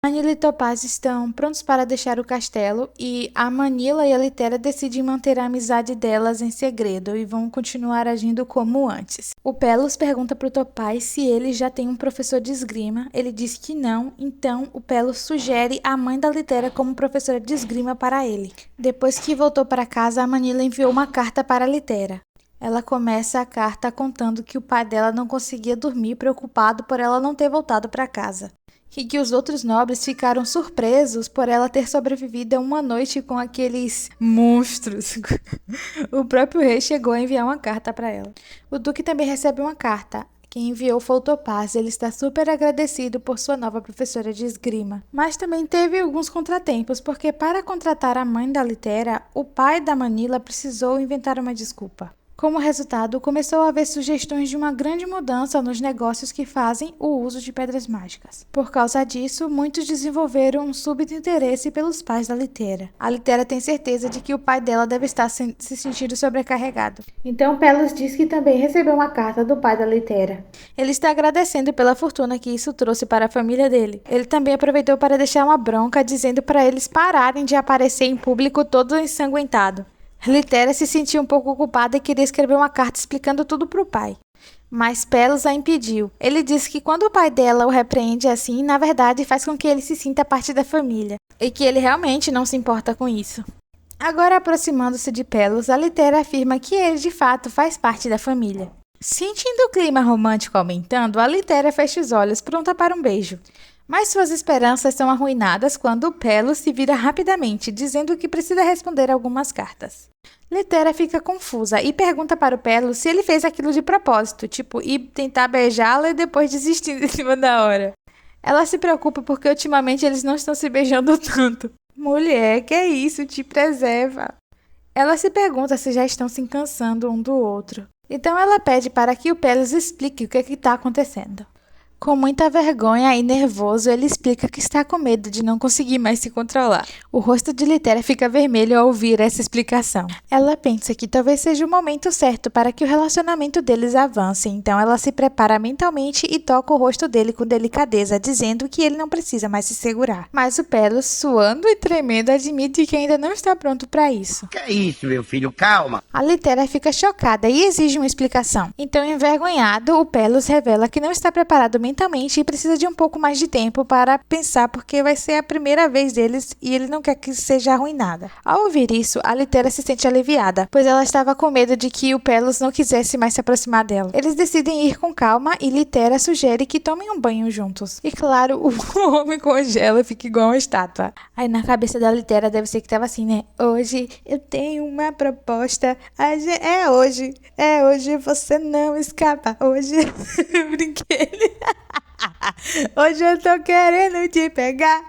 Manila e Topaz estão prontos para deixar o castelo e a Manila e a Litera decidem manter a amizade delas em segredo e vão continuar agindo como antes. O Pelos pergunta para o Topaz se ele já tem um professor de esgrima. Ele diz que não, então o Pelos sugere a mãe da Litera como professora de esgrima para ele. Depois que voltou para casa, a Manila enviou uma carta para a Litera. Ela começa a carta contando que o pai dela não conseguia dormir, preocupado por ela não ter voltado para casa. E que os outros nobres ficaram surpresos por ela ter sobrevivido a uma noite com aqueles monstros. O próprio rei chegou a enviar uma carta para ela. O duque também recebe uma carta. Quem enviou foi o Topaz. Ele está super agradecido por sua nova professora de esgrima. Mas também teve alguns contratempos, porque para contratar a mãe da Litera, o pai da Manila precisou inventar uma desculpa. Como resultado, começou a haver sugestões de uma grande mudança nos negócios que fazem o uso de pedras mágicas. Por causa disso, muitos desenvolveram um súbito interesse pelos pais da Litera. A Litera tem certeza de que o pai dela deve estar se sentindo sobrecarregado. Então, Pelos diz que também recebeu uma carta do pai da Litera. Ele está agradecendo pela fortuna que isso trouxe para a família dele. Ele também aproveitou para deixar uma bronca dizendo para eles pararem de aparecer em público todo ensanguentado. Litera se sentia um pouco culpada e queria escrever uma carta explicando tudo para o pai. Mas Pelos a impediu. Ele disse que quando o pai dela o repreende assim, na verdade faz com que ele se sinta parte da família. E que ele realmente não se importa com isso. Agora, aproximando-se de Pelos, a Litera afirma que ele de fato faz parte da família. Sentindo o clima romântico aumentando, a Litera fecha os olhos, pronta para um beijo. Mas suas esperanças são arruinadas quando Pelos se vira rapidamente, dizendo que precisa responder algumas cartas. Litera fica confusa e pergunta para o Pelos se ele fez aquilo de propósito, tipo, ir tentar beijá-la e depois desistir em cima da hora. Ela se preocupa porque ultimamente eles não estão se beijando tanto. Mulher, que é isso? Te preserva. Ela se pergunta se já estão se cansando um do outro. Então ela pede para que o Pelos explique o que está acontecendo. Com muita vergonha e nervoso, ele explica que está com medo de não conseguir mais se controlar. O rosto de Litera fica vermelho ao ouvir essa explicação. Ela pensa que talvez seja o momento certo para que o relacionamento deles avance, então ela se prepara mentalmente e toca o rosto dele com delicadeza, dizendo que ele não precisa mais se segurar. Mas o Pelos, suando e tremendo, admite que ainda não está pronto para isso. Que é isso, meu filho? Calma! A Litera fica chocada e exige uma explicação. Então, envergonhado, o Pelos revela que não está preparado mentalmente e precisa de um pouco mais de tempo para pensar, porque vai ser a primeira vez deles e ele não quer que seja arruinada. Ao ouvir isso, a Litera se sente aliviada, pois ela estava com medo de que o Pelos não quisesse mais se aproximar dela. Eles decidem ir com calma e Litera sugere que tomem um banho juntos. E claro, o homem congela e fica igual uma estátua. Aí na cabeça da Litera deve ser que estava assim, né? Hoje eu tenho uma proposta. É hoje você não escapa. Hoje eu brinquei. Hoje eu tô querendo te pegar.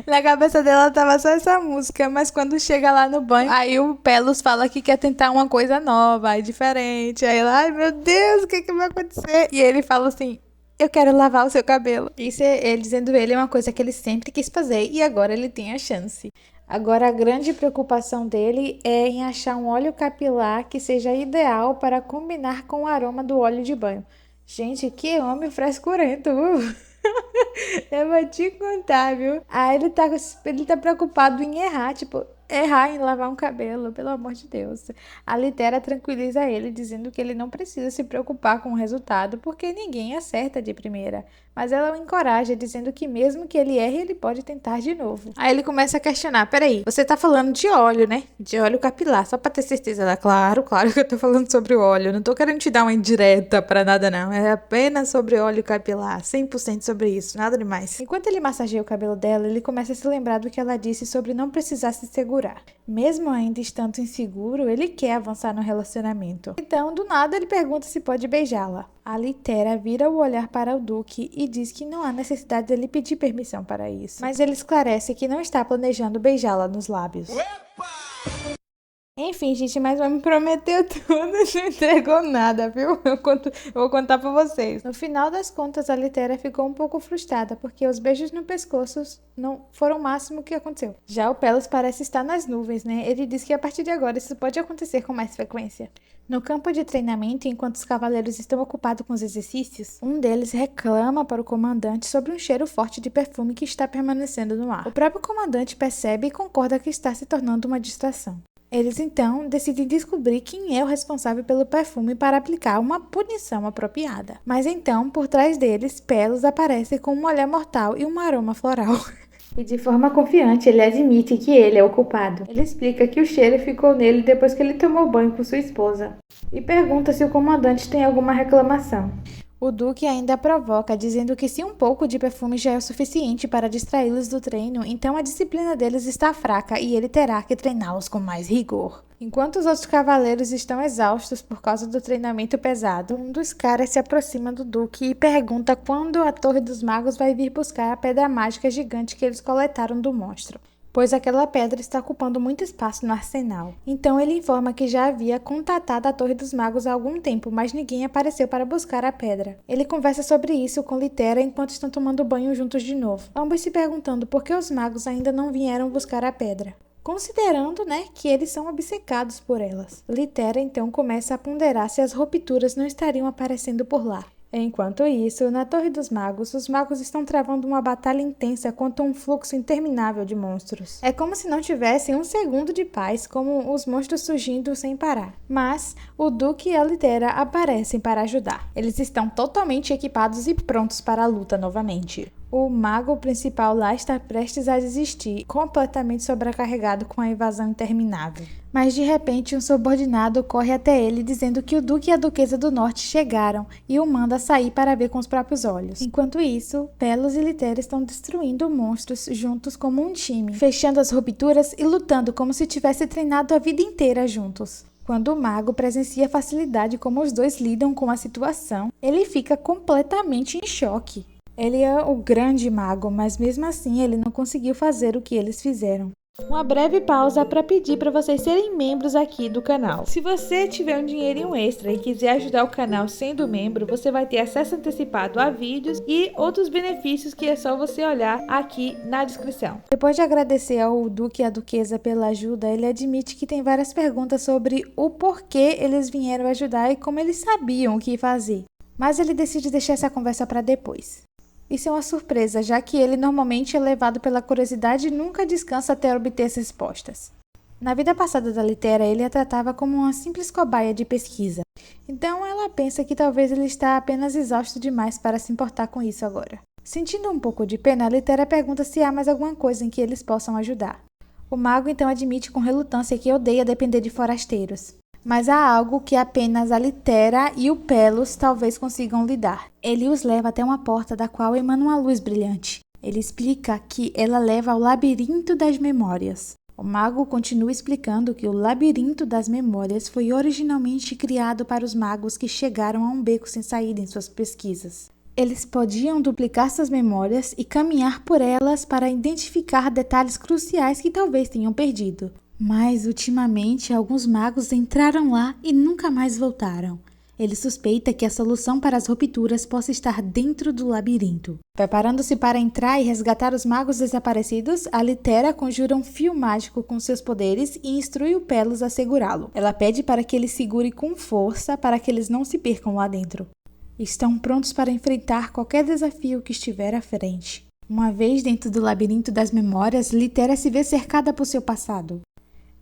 Na cabeça dela tava só essa música, mas quando chega lá no banho, aí o Pelos fala que quer tentar uma coisa nova e diferente. Aí ela, ai meu Deus, o que vai acontecer? E ele fala assim, eu quero lavar o seu cabelo. Isso ele dizendo ele é uma coisa que ele sempre quis fazer e agora ele tem a chance. Agora a grande preocupação dele é em achar um óleo capilar que seja ideal para combinar com o aroma do óleo de banho. Gente, que homem frescurento, eu vou te contar, viu? Aí ele tá preocupado em errar, tipo, errar em lavar um cabelo, pelo amor de Deus. A Litera tranquiliza ele, dizendo que ele não precisa se preocupar com o resultado, porque ninguém acerta de primeira. Mas ela o encoraja, dizendo que mesmo que ele erre, ele pode tentar de novo. Aí ele começa a questionar, peraí, você tá falando de óleo, né? De óleo capilar, só pra ter certeza. Ela, claro que eu tô falando sobre o óleo, não tô querendo te dar uma indireta pra nada não, é apenas sobre óleo capilar, 100% sobre isso, nada demais. Enquanto ele massageia o cabelo dela, ele começa a se lembrar do que ela disse sobre não precisar se segurar. Mesmo ainda estando inseguro, ele quer avançar no relacionamento. Então, do nada, ele pergunta se pode beijá-la. A Litera vira o olhar para o Duque e diz que não há necessidade dele pedir permissão para isso. Mas ele esclarece que não está planejando beijá-la nos lábios. Enfim, gente, mas me prometeu tudo e não entregou nada, viu? Eu vou contar pra vocês. No final das contas, a Litéria ficou um pouco frustrada, porque os beijos no pescoço não foram o máximo que aconteceu. Já o Pelos parece estar nas nuvens, né? Ele diz que a partir de agora isso pode acontecer com mais frequência. No campo de treinamento, enquanto os cavaleiros estão ocupados com os exercícios, um deles reclama para o comandante sobre um cheiro forte de perfume que está permanecendo no ar. O próprio comandante percebe e concorda que está se tornando uma distração. Eles então decidem descobrir quem é o responsável pelo perfume para aplicar uma punição apropriada. Mas então, por trás deles, Pelos aparece com um olhar mortal e um aroma floral. E de forma confiante, ele admite que ele é o culpado. Ele explica que o cheiro ficou nele depois que ele tomou banho com sua esposa. E pergunta se o comandante tem alguma reclamação. O Duque ainda provoca, dizendo que se um pouco de perfume já é o suficiente para distraí-los do treino, então a disciplina deles está fraca e ele terá que treiná-los com mais rigor. Enquanto os outros cavaleiros estão exaustos por causa do treinamento pesado, um dos caras se aproxima do Duque e pergunta quando a Torre dos Magos vai vir buscar a pedra mágica gigante que eles coletaram do monstro, pois aquela pedra está ocupando muito espaço no arsenal. Então ele informa que já havia contatado a Torre dos Magos há algum tempo, mas ninguém apareceu para buscar a pedra. Ele conversa sobre isso com Litéria enquanto estão tomando banho juntos de novo, ambos se perguntando por que os magos ainda não vieram buscar a pedra, considerando, que eles são obcecados por elas. Litéria então começa a ponderar se as rupturas não estariam aparecendo por lá. Enquanto isso, na Torre dos Magos, os magos estão travando uma batalha intensa contra um fluxo interminável de monstros. É como se não tivessem um segundo de paz, como os monstros surgindo sem parar. Mas o Duque e a Litéria aparecem para ajudar. Eles estão totalmente equipados e prontos para a luta novamente. O mago principal lá está prestes a desistir, completamente sobrecarregado com a invasão interminável. Mas de repente um subordinado corre até ele dizendo que o Duque e a Duquesa do Norte chegaram e o manda sair para ver com os próprios olhos. Enquanto isso, Pelos e Litéria estão destruindo monstros juntos como um time, fechando as rupturas e lutando como se tivesse treinado a vida inteira juntos. Quando o mago presencia a facilidade como os dois lidam com a situação, ele fica completamente em choque. Ele é o grande mago, mas mesmo assim ele não conseguiu fazer o que eles fizeram. Uma breve pausa para pedir para vocês serem membros aqui do canal. Se você tiver um dinheirinho extra e quiser ajudar o canal sendo membro, você vai ter acesso antecipado a vídeos e outros benefícios que é só você olhar aqui na descrição. Depois de agradecer ao Duque e à Duquesa pela ajuda, ele admite que tem várias perguntas sobre o porquê eles vieram ajudar e como eles sabiam o que fazer. Mas ele decide deixar essa conversa para depois. Isso é uma surpresa, já que ele normalmente é levado pela curiosidade e nunca descansa até obter as respostas. Na vida passada da Litéria, ele a tratava como uma simples cobaia de pesquisa. Então ela pensa que talvez ele está apenas exausto demais para se importar com isso agora. Sentindo um pouco de pena, a Litéria pergunta se há mais alguma coisa em que eles possam ajudar. O mago então admite com relutância que odeia depender de forasteiros. Mas há algo que apenas a Litéria e o Pelos talvez consigam lidar. Ele os leva até uma porta da qual emana uma luz brilhante. Ele explica que ela leva ao Labirinto das Memórias. O mago continua explicando que o Labirinto das Memórias foi originalmente criado para os magos que chegaram a um beco sem saída em suas pesquisas. Eles podiam duplicar suas memórias e caminhar por elas para identificar detalhes cruciais que talvez tenham perdido. Mas, ultimamente, alguns magos entraram lá e nunca mais voltaram. Ele suspeita que a solução para as rupturas possa estar dentro do labirinto. Preparando-se para entrar e resgatar os magos desaparecidos, a Litéria conjura um fio mágico com seus poderes e instrui o Pelos a segurá-lo. Ela pede para que ele segure com força para que eles não se percam lá dentro. Estão prontos para enfrentar qualquer desafio que estiver à frente. Uma vez dentro do labirinto das memórias, Litéria se vê cercada por seu passado.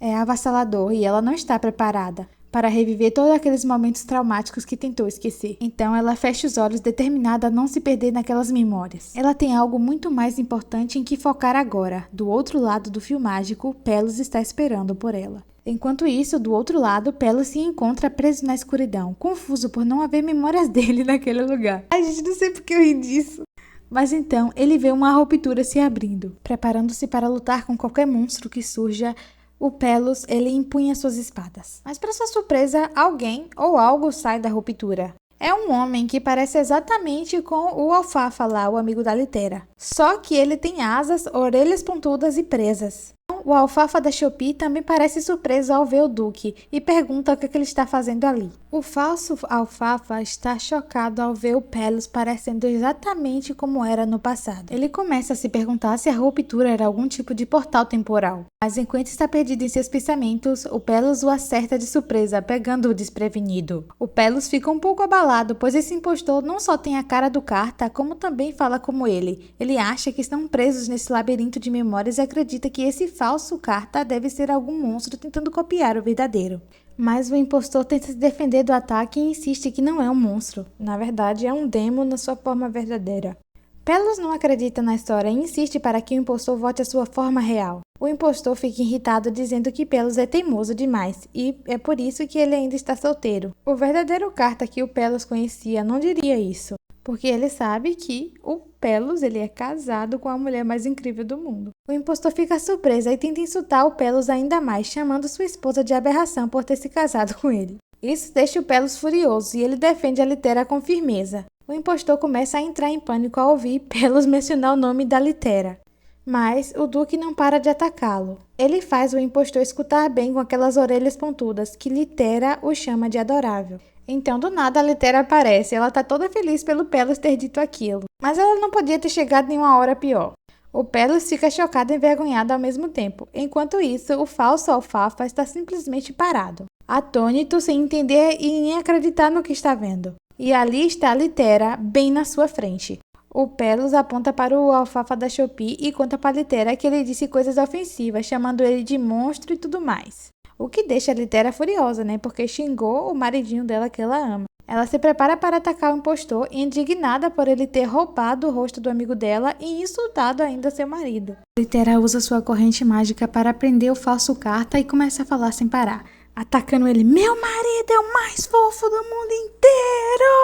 É avassalador e ela não está preparada para reviver todos aqueles momentos traumáticos que tentou esquecer. Então ela fecha os olhos determinada a não se perder naquelas memórias. Ela tem algo muito mais importante em que focar agora. Do outro lado do fio mágico, Pelos está esperando por ela. Enquanto isso, do outro lado, Pelos se encontra preso na escuridão, confuso por não haver memórias dele naquele lugar. Ai, gente, não sei porque eu ri disso. Mas então ele vê uma ruptura se abrindo. Preparando-se para lutar com qualquer monstro que surja, o Pelos, ele empunha suas espadas. Mas para sua surpresa, alguém ou algo sai da ruptura. É um homem que parece exatamente com o Alfafa lá, o amigo da Litéria. Só que ele tem asas, orelhas pontudas e presas. É Então, o Alfafa da Shopee também parece surpreso ao ver o Duque e pergunta o que ele está fazendo ali. O falso Alfafa está chocado ao ver o Pelos parecendo exatamente como era no passado. Ele começa a se perguntar se a ruptura era algum tipo de portal temporal. Mas enquanto está perdido em seus pensamentos, o Pelos o acerta de surpresa, pegando-o desprevenido. O Pelos fica um pouco abalado, pois esse impostor não só tem a cara do Carta, como também fala como ele. Ele acha que estão presos nesse labirinto de memórias e acredita que esse falso Carta deve ser algum monstro tentando copiar o verdadeiro. Mas o impostor tenta se defender do ataque e insiste que não é um monstro. Na verdade, é um demo na sua forma verdadeira. Pelos não acredita na história e insiste para que o impostor volte à sua forma real. O impostor fica irritado dizendo que Pelos é teimoso demais e é por isso que ele ainda está solteiro. O verdadeiro Carta que o Pelos conhecia não diria isso, porque ele sabe que o Pelos ele é casado com a mulher mais incrível do mundo. O impostor fica surpreso e tenta insultar o Pelos ainda mais, chamando sua esposa de aberração por ter se casado com ele. Isso deixa o Pelos furioso e ele defende a Litera com firmeza. O impostor começa a entrar em pânico ao ouvir Pelos mencionar o nome da Litera. Mas o Duque não para de atacá-lo. Ele faz o impostor escutar bem com aquelas orelhas pontudas que Litera o chama de adorável. Então, do nada, a Litera aparece. Ela tá toda feliz pelo Pelos ter dito aquilo. Mas ela não podia ter chegado em uma hora pior. O Pelos fica chocado e envergonhado ao mesmo tempo. Enquanto isso, o falso Alfafa está simplesmente parado, atônito, sem entender e nem acreditar no que está vendo. E ali está a Litera, bem na sua frente. O Pelos aponta para o Alfafa da Shopee e conta para a Litera que ele disse coisas ofensivas, chamando ele de monstro e tudo mais. O que deixa a Litera furiosa, né? Porque xingou o maridinho dela que ela ama. Ela se prepara para atacar o impostor, indignada por ele ter roubado o rosto do amigo dela e insultado ainda seu marido. Litera usa sua corrente mágica para prender o falso Carta e começa a falar sem parar, atacando ele. Meu marido é o mais fofo do mundo inteiro!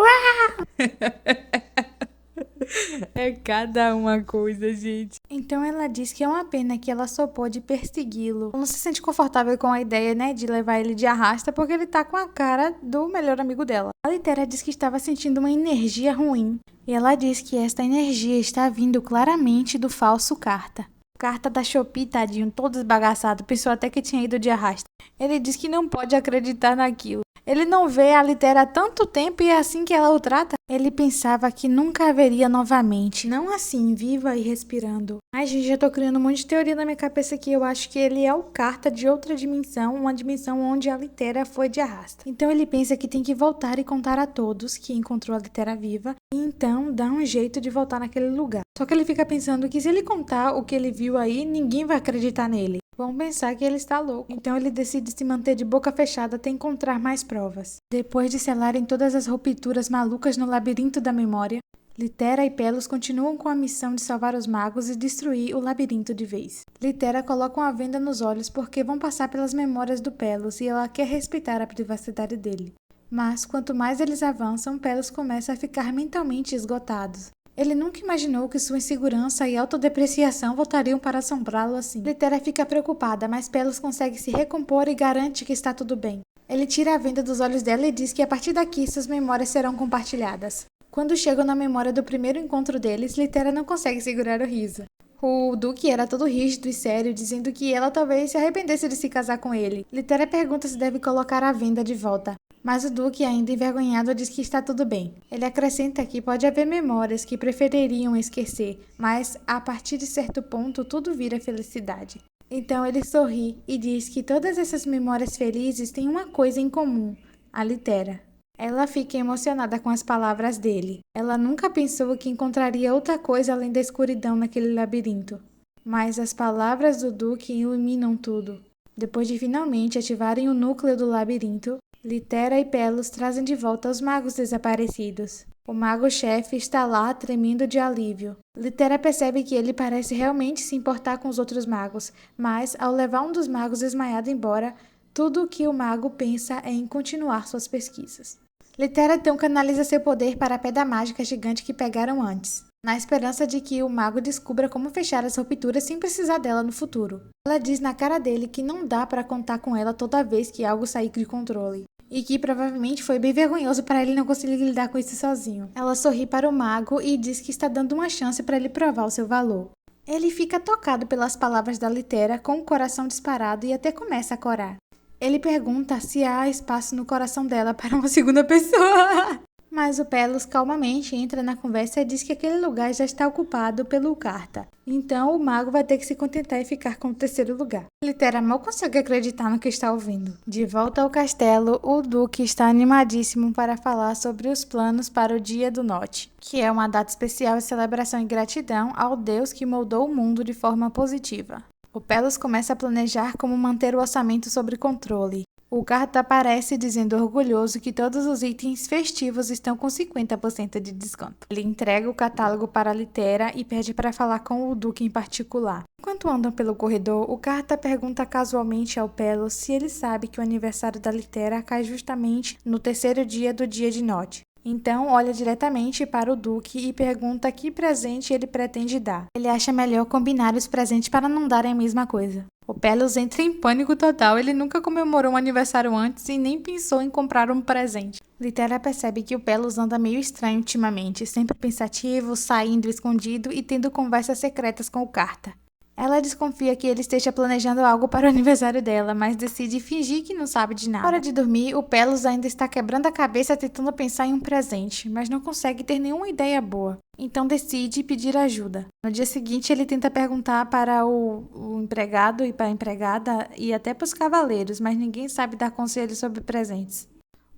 Ah! É cada uma coisa, gente. Então ela diz que é uma pena que ela só pode persegui-lo. Não se sente confortável com a ideia, né, de levar ele de arrasta porque ele tá com a cara do melhor amigo dela. A Litera diz que estava sentindo uma energia ruim. E ela diz que esta energia está vindo claramente do falso Carta. Carta da Shopee, tadinho, todo esbagaçado, pensou até que tinha ido de arrasta. Ele diz que não pode acreditar naquilo. Ele não vê a Litera há tanto tempo e é assim que ela o trata. Ele pensava que nunca haveria novamente, não assim, viva e respirando. Ai, gente, já tô criando um monte de teoria na minha cabeça aqui. Eu acho que ele é o Carta de outra dimensão, uma dimensão onde a Litera foi de arrasta. Então ele pensa que tem que voltar e contar a todos que encontrou a Litera viva e então dá um jeito de voltar naquele lugar. Só que ele fica pensando que se ele contar o que ele viu aí, ninguém vai acreditar nele. Vão pensar que ele está louco. Então ele decide se manter de boca fechada até encontrar mais provas. Depois de selarem todas as rupturas malucas no labirinto da memória, Litera e Pelos continuam com a missão de salvar os magos e destruir o labirinto de vez. Litera coloca uma venda nos olhos porque vão passar pelas memórias do Pelos e ela quer respeitar a privacidade dele. Mas quanto mais eles avançam, Pelos começa a ficar mentalmente esgotado. Ele nunca imaginou que sua insegurança e autodepreciação voltariam para assombrá-lo assim. Litera fica preocupada, mas Pelos consegue se recompor e garante que está tudo bem. Ele tira a venda dos olhos dela e diz que a partir daqui suas memórias serão compartilhadas. Quando chegam na memória do primeiro encontro deles, Litera não consegue segurar o riso. O Duque era todo rígido e sério, dizendo que ela talvez se arrependesse de se casar com ele. Litera pergunta se deve colocar a venda de volta. Mas o Duque, ainda envergonhado, diz que está tudo bem. Ele acrescenta que pode haver memórias que prefeririam esquecer, mas a partir de certo ponto tudo vira felicidade. Então ele sorri e diz que todas essas memórias felizes têm uma coisa em comum: a Litera. Ela fica emocionada com as palavras dele. Ela nunca pensou que encontraria outra coisa além da escuridão naquele labirinto. Mas as palavras do Duque iluminam tudo. Depois de finalmente ativarem o núcleo do labirinto, Litera e Pelos trazem de volta os magos desaparecidos. O mago-chefe está lá, tremendo de alívio. Litera percebe que ele parece realmente se importar com os outros magos, mas, ao levar um dos magos desmaiado embora, tudo o que o mago pensa é em continuar suas pesquisas. Litera então canaliza seu poder para a pedra mágica gigante que pegaram antes, na esperança de que o mago descubra como fechar as rupturas sem precisar dela no futuro. Ela diz na cara dele que não dá para contar com ela toda vez que algo sair de controle, e que provavelmente foi bem vergonhoso para ele não conseguir lidar com isso sozinho. Ela sorri para o mago e diz que está dando uma chance para ele provar o seu valor. Ele fica tocado pelas palavras da Litera, com o coração disparado e até começa a corar. Ele pergunta se há espaço no coração dela para uma segunda pessoa. Mas o Pelos calmamente entra na conversa e diz que aquele lugar já está ocupado pelo Carta. Então o mago vai ter que se contentar e ficar com o terceiro lugar. Litera mal consegue acreditar no que está ouvindo. De volta ao castelo, o Duque está animadíssimo para falar sobre os planos para o Dia do Norte, que é uma data especial de celebração e gratidão ao Deus que moldou o mundo de forma positiva. O Pelos começa a planejar como manter o orçamento sob controle. O Carta aparece dizendo orgulhoso que todos os itens festivos estão com 50% de desconto. Ele entrega o catálogo para a Litera e pede para falar com o Duque em particular. Enquanto andam pelo corredor, o Carta pergunta casualmente ao Pelos se ele sabe que o aniversário da Litera cai justamente no terceiro dia do dia de Norte. Então olha diretamente para o Duque e pergunta que presente ele pretende dar. Ele acha melhor combinar os presentes para não darem a mesma coisa. O Pelos entra em pânico total, ele nunca comemorou um aniversário antes e nem pensou em comprar um presente. Litera percebe que o Pelos anda meio estranho ultimamente, sempre pensativo, saindo escondido e tendo conversas secretas com o Carta. Ela desconfia que ele esteja planejando algo para o aniversário dela, mas decide fingir que não sabe de nada. Na hora de dormir, o Pelos ainda está quebrando a cabeça tentando pensar em um presente, mas não consegue ter nenhuma ideia boa. Então decide pedir ajuda. No dia seguinte, ele tenta perguntar para o empregado e para a empregada e até para os cavaleiros, mas ninguém sabe dar conselhos sobre presentes.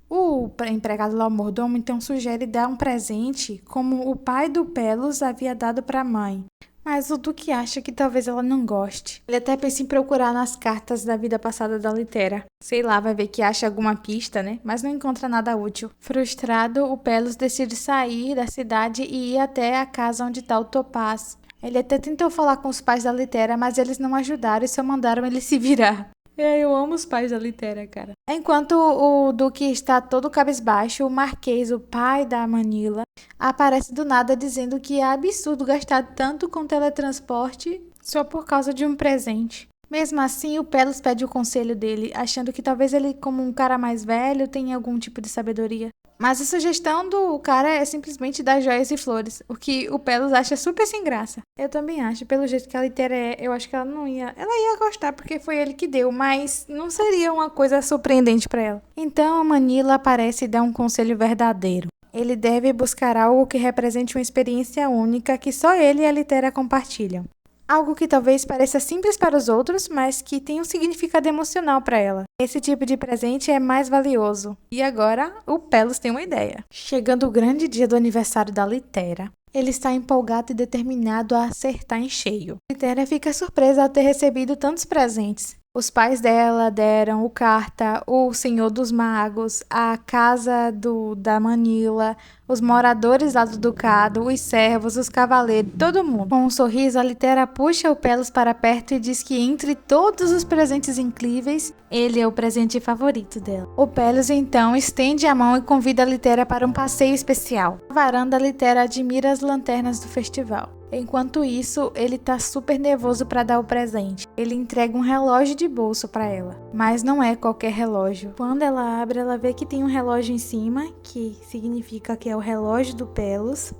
O empregado lá, o mordomo, então sugere dar um presente como o pai do Pelos havia dado para a mãe. Mas o Duque acha que talvez ela não goste. Ele até pensa em procurar nas cartas da vida passada da Litera. Sei lá, vai ver que acha alguma pista, né? Mas não encontra nada útil. Frustrado, o Pelos decide sair da cidade e ir até a casa onde está o Topaz. Ele até tentou falar com os pais da Litera, mas eles não ajudaram e só mandaram ele se virar. Eu amo os pais da Litera, cara. Enquanto o Duque está todo cabisbaixo, o Marquês, o pai da Manila, aparece do nada dizendo que é absurdo gastar tanto com teletransporte só por causa de um presente. Mesmo assim, o Pelos pede o conselho dele, achando que talvez ele, como um cara mais velho, tenha algum tipo de sabedoria. Mas a sugestão do cara é simplesmente dar joias e flores, o que o Pelos acha super sem graça. Eu também acho, pelo jeito que a Litera é, eu acho que ela não ia... Ela ia gostar porque foi ele que deu, mas não seria uma coisa surpreendente para ela. Então a Manila aparece e dá um conselho verdadeiro. Ele deve buscar algo que represente uma experiência única que só ele e a Litera compartilham. Algo que talvez pareça simples para os outros, mas que tem um significado emocional para ela. Esse tipo de presente é mais valioso. E agora, o Pelos tem uma ideia. Chegando o grande dia do aniversário da Litera, ele está empolgado e determinado a acertar em cheio. Litera fica surpresa ao ter recebido tantos presentes. Os pais dela deram o Carta, o Senhor dos Magos, a casa da Manila, os moradores lá do Ducado, os servos, os cavaleiros, todo mundo. Com um sorriso, a Litera puxa o Pelos para perto e diz que entre todos os presentes incríveis, ele é o presente favorito dela. O Pelos então estende a mão e convida a Litera para um passeio especial. Na varanda, a Litera admira as lanternas do festival. Enquanto isso, ele tá super nervoso para dar o presente. Ele entrega um relógio de bolso para ela, mas não é qualquer relógio. Quando ela abre, ela vê que tem um relógio em cima, que significa que é o relógio do Pelos.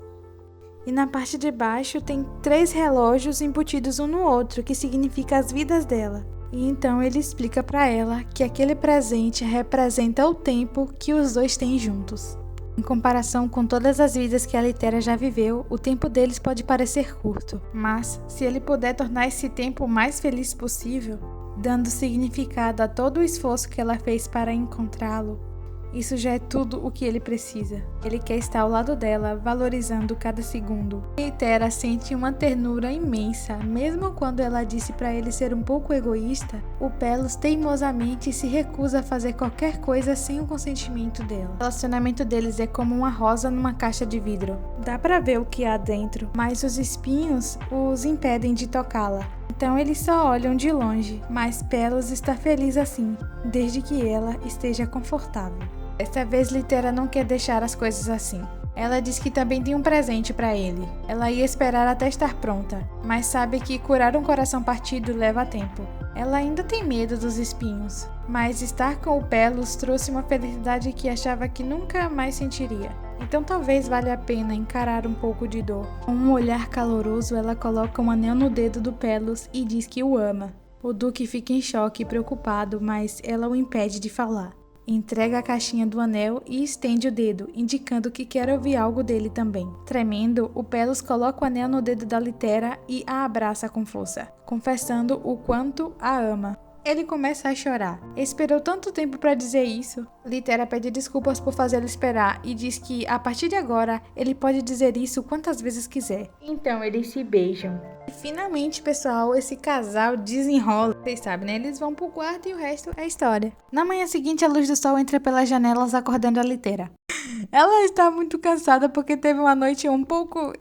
E na parte de baixo tem 3 relógios embutidos um no outro, que significa as vidas dela. E então ele explica para ela que aquele presente representa o tempo que os dois têm juntos. Em comparação com todas as vidas que a Litera já viveu, o tempo deles pode parecer curto, mas se ele puder tornar esse tempo o mais feliz possível, dando significado a todo o esforço que ela fez para encontrá-lo, isso já é tudo o que ele precisa. Ele quer estar ao lado dela, valorizando cada segundo. Litera sente uma ternura imensa, mesmo quando ela disse para ele ser um pouco egoísta. O Pelos teimosamente se recusa a fazer qualquer coisa sem o consentimento dela. O relacionamento deles é como uma rosa numa caixa de vidro. Dá para ver o que há dentro, mas os espinhos os impedem de tocá-la. Então eles só olham de longe, mas Pelos está feliz assim, desde que ela esteja confortável. Desta vez, Litera não quer deixar as coisas assim. Ela diz que também tem um presente para ele. Ela ia esperar até estar pronta, mas sabe que curar um coração partido leva tempo. Ela ainda tem medo dos espinhos, mas estar com o Pelos trouxe uma felicidade que achava que nunca mais sentiria. Então talvez valha a pena encarar um pouco de dor. Com um olhar caloroso, ela coloca um anel no dedo do Pelos e diz que o ama. O Duque fica em choque e preocupado, mas ela o impede de falar. Entrega a caixinha do anel e estende o dedo, indicando que quer ouvir algo dele também. Tremendo, o Pelos coloca o anel no dedo da Litera e a abraça com força, confessando o quanto a ama. Ele começa a chorar. Esperou tanto tempo para dizer isso. Litera pede desculpas por fazê-lo esperar e diz que, a partir de agora, ele pode dizer isso quantas vezes quiser. Então eles se beijam. E finalmente, pessoal, esse casal desenrola. Vocês sabem, né? Eles vão pro quarto e o resto é história. Na manhã seguinte, a luz do sol entra pelas janelas, acordando a Litera. Ela está muito cansada porque teve uma noite um pouco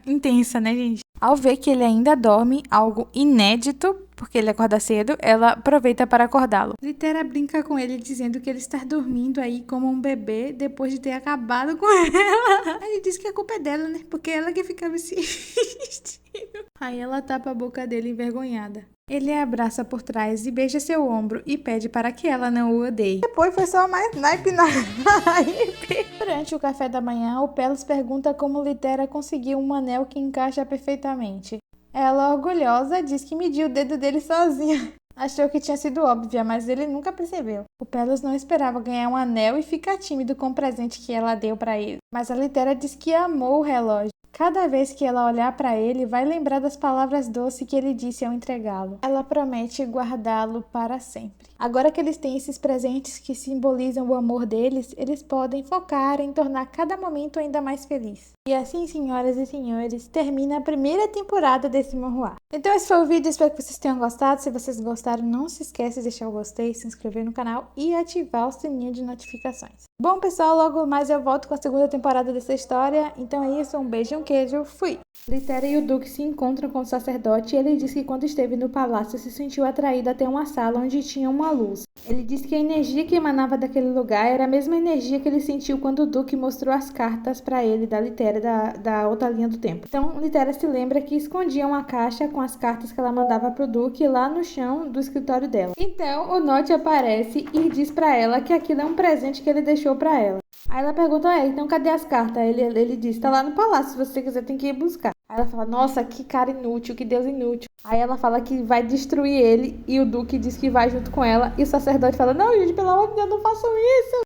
intensa, né, gente? Ao ver que ele ainda dorme, algo inédito, porque ele acorda cedo, ela aproveita para acordá-lo. Litera brinca com ele, dizendo que ele está dormindo aí como um bebê depois de ter acabado com ela. Ele diz que a culpa é dela, né? Porque ela que ficava se vestindo. Aí ela tapa a boca dele envergonhada. Ele a abraça por trás e beija seu ombro e pede para que ela não o odeie. Depois foi só mais naipe na naipe. Durante o café da manhã, o Pelos pergunta como Litera conseguiu um anel que encaixa perfeitamente. Ela, orgulhosa, diz que mediu o dedo dele sozinha. Achou que tinha sido óbvia, mas ele nunca percebeu. O Pelos não esperava ganhar um anel e fica tímido com o presente que ela deu para ele. Mas a Litera diz que amou o relógio. Cada vez que ela olhar para ele, vai lembrar das palavras doces que ele disse ao entregá-lo. Ela promete guardá-lo para sempre. Agora que eles têm esses presentes que simbolizam o amor deles, eles podem focar em tornar cada momento ainda mais feliz. E assim, senhoras e senhores, termina a primeira temporada desse Manhwa. Então esse foi o vídeo, espero que vocês tenham gostado. Se vocês gostaram, não se esqueça de deixar o gostei, se inscrever no canal e ativar o sininho de notificações. Bom, pessoal, logo mais eu volto com a segunda temporada dessa história. Então é isso, um beijo e um queijo, fui! Litera e o Duque se encontram com o sacerdote e ele diz que quando esteve no palácio se sentiu atraído até uma sala onde tinha uma luz. Ele diz que a energia que emanava daquele lugar era a mesma energia que ele sentiu quando o Duque mostrou as cartas para ele da Litera da outra linha do tempo. Então Litera se lembra que escondia uma caixa com as cartas que ela mandava pro Duque lá no chão do escritório dela. Então o Note aparece e diz para ela que aquilo é um presente que ele deixou para ela. Aí ela pergunta, então cadê as cartas? Ele diz, tá lá no palácio, se você quiser tem que ir buscar. Aí ela fala, nossa, que cara inútil, que Deus inútil. Aí ela fala que vai destruir ele e o Duque diz que vai junto com ela. E o sacerdote fala, não, gente, pelo amor de Deus, não façam isso.